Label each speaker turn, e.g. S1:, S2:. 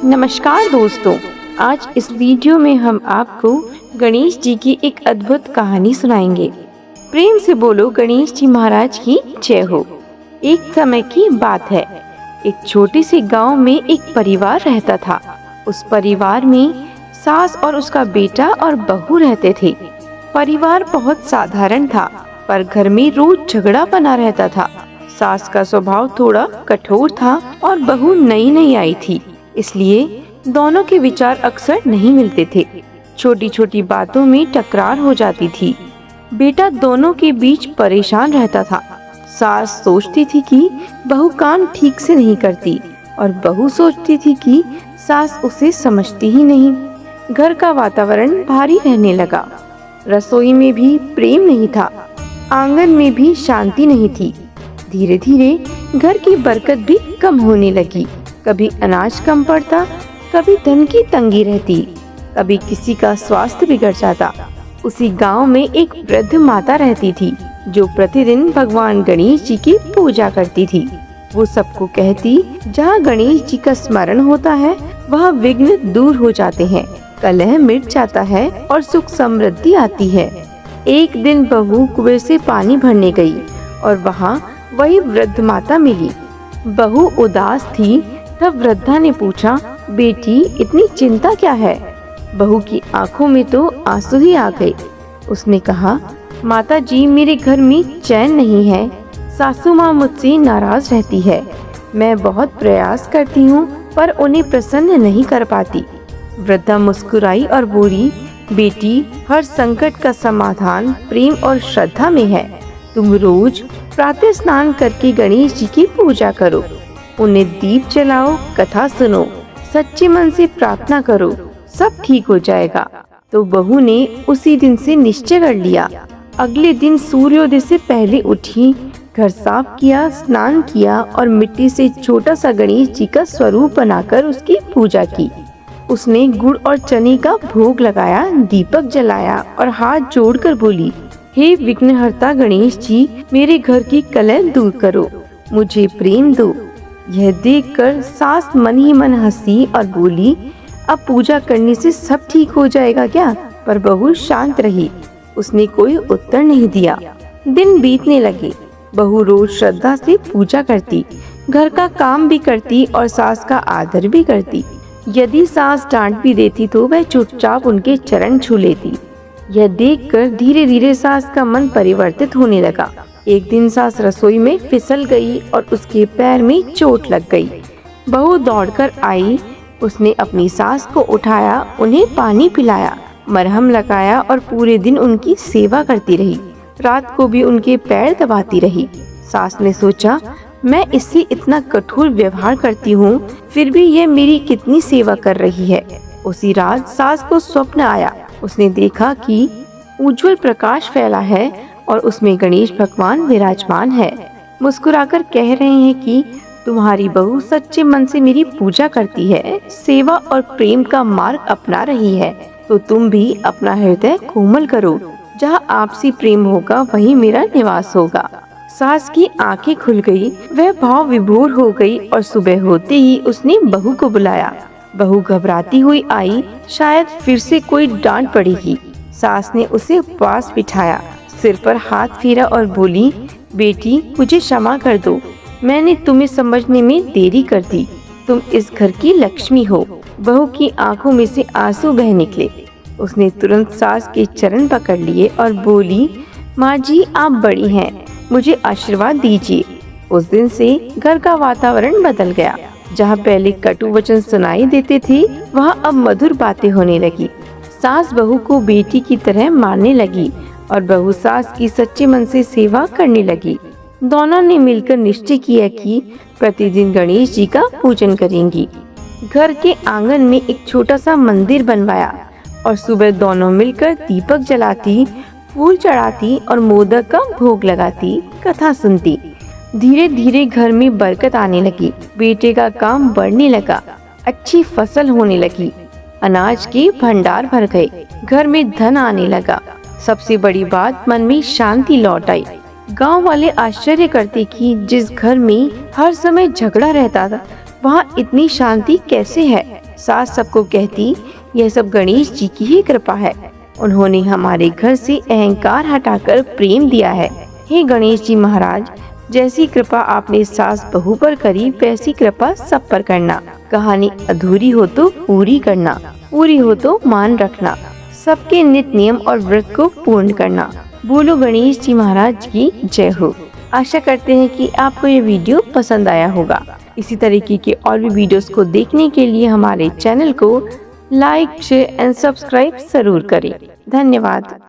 S1: नमस्कार दोस्तों, आज इस वीडियो में हम आपको गणेश जी की एक अद्भुत कहानी सुनाएंगे। प्रेम से बोलो गणेश जी महाराज की जय हो। एक समय की बात है, एक छोटे से गांव में एक परिवार रहता था। उस परिवार में सास और उसका बेटा और बहू रहते थे। परिवार बहुत साधारण था, पर घर में रोज झगड़ा बना रहता था। सास का स्वभाव थोड़ा कठोर था और बहू नई नई आई थी, इसलिए दोनों के विचार अक्सर नहीं मिलते थे। छोटी छोटी बातों में टकरार हो जाती थी। बेटा दोनों के बीच परेशान रहता था। सास सोचती थी कि बहू काम ठीक से नहीं करती और बहू सोचती थी कि सास उसे समझती ही नहीं। घर का वातावरण भारी रहने लगा। रसोई में भी प्रेम नहीं था, आंगन में भी शांति नहीं थी। धीरे धीरे घर की बरकत भी कम होने लगी। कभी अनाज कम पड़ता, कभी धन की तंगी रहती, कभी किसी का स्वास्थ्य बिगड़ जाता। उसी गांव में एक वृद्ध माता रहती थी जो प्रतिदिन भगवान गणेश जी की पूजा करती थी। वो सबको कहती, जहाँ गणेश जी का स्मरण होता है वहाँ विघ्न दूर हो जाते हैं, कलह मिट जाता है और सुख समृद्धि आती है। एक दिन बहू कुएं से पानी भरने गई और वहाँ वही वृद्ध माता मिली। बहू उदास थी। तब वृद्धा ने पूछा, बेटी इतनी चिंता क्या है? बहू की आंखों में तो आंसू ही आ गए। उसने कहा, माता जी मेरे घर में चैन नहीं है। सासू माँ मुझसे नाराज रहती है। मैं बहुत प्रयास करती हूँ पर उन्हें प्रसन्न नहीं कर पाती। वृद्धा मुस्कुराई और बोली, बेटी हर संकट का समाधान प्रेम और श्रद्धा में है। तुम रोज प्रातः स्नान करके गणेश जी की पूजा करो, उन्हें दीप जलाओ, कथा सुनो, सच्चे मन से प्रार्थना करो, सब ठीक हो जाएगा। तो बहू ने उसी दिन से निश्चय कर लिया। अगले दिन सूर्योदय से पहले उठी, घर साफ किया, स्नान किया और मिट्टी से छोटा सा गणेश जी का स्वरूप बनाकर उसकी पूजा की। उसने गुड़ और चने का भोग लगाया, दीपक जलाया और हाथ जोड़कर बोली, हे विघ्नहर्ता गणेश जी, मेरे घर की कलह दूर करो, मुझे प्रेम दो। यह देखकर सास मन ही मन हंसी और बोली, अब पूजा करने से सब ठीक हो जाएगा क्या? पर बहू शांत रही, उसने कोई उत्तर नहीं दिया। दिन बीतने लगे। बहू रोज श्रद्धा से पूजा करती, घर का काम भी करती और सास का आदर भी करती। यदि सास डांट भी देती तो वह चुपचाप उनके चरण छू लेती। यह देखकर धीरे धीरे सास का मन परिवर्तित होने लगा। एक दिन सास रसोई में फिसल गई और उसके पैर में चोट लग गई। बहू दौड़कर आई। उसने अपनी सास को उठाया, उन्हें पानी पिलाया, मरहम लगाया और पूरे दिन उनकी सेवा करती रही। रात को भी उनके पैर दबाती रही। सास ने सोचा, मैं इससे इतना कठोर व्यवहार करती हूँ, फिर भी यह मेरी कितनी सेवा कर रही है। उसी रात सास को स्वप्न आया। उसने देखा कि उज्जवल प्रकाश फैला है और उसमें गणेश भगवान विराजमान है। मुस्कुराकर कह रहे हैं कि तुम्हारी बहू सच्चे मन से मेरी पूजा करती है, सेवा और प्रेम का मार्ग अपना रही है, तो तुम भी अपना हृदय कोमल करो। जहाँ आपसी प्रेम होगा वहीं मेरा निवास होगा। सास की आंखें खुल गई, वह भाव विभोर हो गई और सुबह होते ही उसने बहू को बुलाया। बहू घबराती हुई आई, शायद फिर से कोई डांट पड़ेगी। सास ने उसे पास बिठाया, सिर पर हाथ फेरा और बोली, बेटी मुझे क्षमा कर दो, मैंने तुम्हें समझने में देरी कर दी। तुम इस घर की लक्ष्मी हो। बहू की आंखों में से आंसू बह निकले। उसने तुरंत सास के चरण पकड़ लिए और बोली, माँ जी आप बड़ी हैं, मुझे आशीर्वाद दीजिए। उस दिन से घर का वातावरण बदल गया। जहाँ पहले कटु वचन सुनाई देते थे वहाँ अब मधुर बातें होने लगी। सास बहू को बेटी की तरह मानने लगी और बहू सास की सच्चे मन से सेवा करने लगी। दोनों ने मिलकर निश्चय किया कि प्रतिदिन गणेश जी का पूजन करेंगी। घर के आंगन में एक छोटा सा मंदिर बनवाया और सुबह दोनों मिलकर दीपक जलाती, फूल चढ़ाती और मोदक का भोग लगाती, कथा सुनती। धीरे धीरे घर में बरकत आने लगी। बेटे का काम बढ़ने लगा, अच्छी फसल होने लगी, अनाज के भंडार भर गए, घर में धन आने लगा। सबसे बड़ी बात, मन में शांति लौट आई। गांव वाले आश्चर्य करते कि जिस घर में हर समय झगड़ा रहता था वहाँ इतनी शांति कैसे है। सास सबको कहती, यह सब गणेश जी की ही कृपा है। उन्होंने हमारे घर से अहंकार हटाकर प्रेम दिया है। हे गणेश जी महाराज, जैसी कृपा आपने सास बहू पर करी, वैसी कृपा सब पर करना। कहानी अधूरी हो तो पूरी करना, पूरी हो तो मान रखना, सबके नित्य नियम और व्रत को पूर्ण करना। बोलो गणेश जी महाराज की जय हो। आशा करते हैं कि आपको ये वीडियो पसंद आया होगा। इसी तरीके के और भी वीडियोस को देखने के लिए हमारे चैनल को लाइक, शेयर एंड सब्सक्राइब जरूर करें। धन्यवाद।